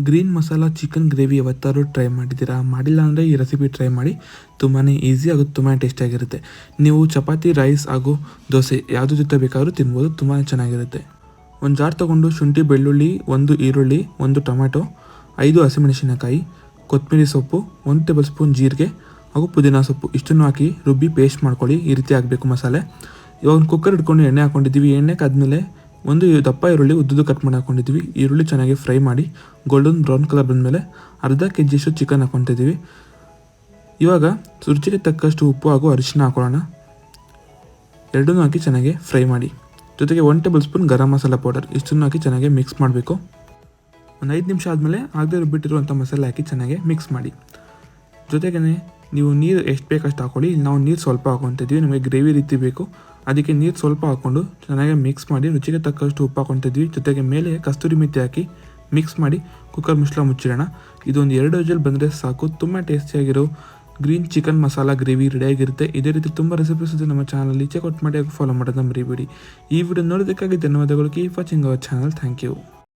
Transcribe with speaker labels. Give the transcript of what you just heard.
Speaker 1: Green masala chicken gravy ಯಾವತ್ತಾದ್ರೂ try ಮಾಡಿದ್ದೀರಾ? ಮಾಡಿಲ್ಲ ಅಂದರೆ ಈ ರೆಸಿಪಿ ಟ್ರೈ ಮಾಡಿ. ತುಂಬಾ ಈಸಿ ಹಾಗೂ ತುಂಬಾ ಟೇಸ್ಟಿಯಾಗಿರುತ್ತೆ. ನೀವು ಚಪಾತಿ, ರೈಸ್ ಹಾಗೂ ದೋಸೆ ಯಾವುದ್ರ ಜೊತೆ ಬೇಕಾದರೂ ತಿನ್ಬೋದು. ತುಂಬಾ ಚೆನ್ನಾಗಿರುತ್ತೆ. ಒಂದು ಜಾರ್ ತೊಗೊಂಡು ಶುಂಠಿ, ಬೆಳ್ಳುಳ್ಳಿ, 1 ಈರುಳ್ಳಿ, 1 ಟೊಮ್ಯಾಟೊ, 5 ಹಸಿಮೆಣಸಿನಕಾಯಿ, ಕೊತ್ತಂಬರಿ ಸೊಪ್ಪು, 1 ಟೇಬಲ್ ಸ್ಪೂನ್ ಜೀರಿಗೆ ಹಾಗೂ ಪುದೀನ ಸೊಪ್ಪು ಇಷ್ಟನ್ನು ಹಾಕಿ ರುಬ್ಬಿ ಪೇಸ್ಟ್ ಮಾಡ್ಕೊಳ್ಳಿ. ಈ ರೀತಿ ಆಗಬೇಕು ಮಸಾಲೆ. ಇವಾಗ ಒಂದು ಕುಕ್ಕರ್ ಇಟ್ಕೊಂಡು ಎಣ್ಣೆ ಹಾಕ್ಕೊಂಡಿದ್ದೀವಿ. ಎಣ್ಣೆಗೆ ಆದಮೇಲೆ 1 ದಪ್ಪ ಈರುಳ್ಳಿ ಉದ್ದುದ್ದು ಕಟ್ ಮಾಡಿ ಹಾಕ್ಕೊಂಡಿದ್ದೀವಿ. ಈರುಳ್ಳಿ ಚೆನ್ನಾಗಿ ಫ್ರೈ ಮಾಡಿ ಗೋಲ್ಡನ್ ಬ್ರೌನ್ ಕಲರ್ ಬಂದಮೇಲೆ ಅರ್ಧ kg ಚಿಕನ್ ಹಾಕ್ಕೊತಿದ್ದೀವಿ. ಇವಾಗ ರುಚಿಗೆ ತಕ್ಕಷ್ಟು ಉಪ್ಪು ಹಾಗೂ ಅರಿಶಿನ ಹಾಕೊಳ್ಳೋಣ. ಎರಡನ್ನೂ ಹಾಕಿ ಚೆನ್ನಾಗಿ ಫ್ರೈ ಮಾಡಿ. ಜೊತೆಗೆ 1 table spoon garam masala powder ಇಷ್ಟನ್ನು ಹಾಕಿ ಚೆನ್ನಾಗಿ ಮಿಕ್ಸ್ ಮಾಡಬೇಕು. ಒಂದು 5 ನಿಮಿಷ ಆದಮೇಲೆ ಆಗದೆ ರುಬ್ಬಿಟ್ಟಿರುವಂಥ ಮಸಾಲೆ ಹಾಕಿ ಚೆನ್ನಾಗಿ ಮಿಕ್ಸ್ ಮಾಡಿ. ಜೊತೆಗೇ ನೀವು ನೀರು ಎಷ್ಟು ಬೇಕಷ್ಟು ಹಾಕೊಳ್ಳಿ. ನಾವು ನೀರು ಸ್ವಲ್ಪ ಹಾಕ್ಕೊತಿದ್ವಿ, ನಮಗೆ ಗ್ರೇವಿ ರೀತಿ ಬೇಕು, ಅದಕ್ಕೆ ನೀರು ಸ್ವಲ್ಪ ಹಾಕ್ಕೊಂಡು ಚೆನ್ನಾಗಿ ಮಿಕ್ಸ್ ಮಾಡಿ ರುಚಿಗೆ ತಕ್ಕಷ್ಟು ಉಪ್ಪು ಹಾಕ್ಕೊತಿದ್ವಿ. ಜೊತೆಗೆ ಮೇಲೆ ಕಸ್ತೂರಿ ಮೆಂತ್ಯ ಹಾಕಿ ಮಿಕ್ಸ್ ಮಾಡಿ ಕುಕ್ಕರ್ ಮುಚ್ಚಳ ಮುಚ್ಚಿಡೋಣ. ಇದೊಂದು 2 ವಿಜಿಲ್ ಬಂದರೆ ಸಾಕು. ತುಂಬ ಟೇಸ್ಟಿಯಾಗಿರೋ ಗ್ರೀನ್ ಚಿಕನ್ ಮಸಾಲ ಗ್ರೇವಿ ರೆಡಿಯಾಗಿರುತ್ತೆ. ಇದೇ ರೀತಿ ತುಂಬ ರೆಸಿಪೀಸ್ ಇದೆ ನಮ್ಮ ಚಾನಲಲ್ಲಿ. ಚೆಕ್ ಔಟ್ ಮಾಡಿ ಹಾಗೂ ಫಾಲೋ ಮಾಡೋದನ್ನ ಮರಿಬೇಡಿ. ಈ ವಿಡಿಯೋ ನೋಡೋದಕ್ಕಾಗಿ ಧನ್ಯವಾದಗಳು. Keep watching our channel. Thank you.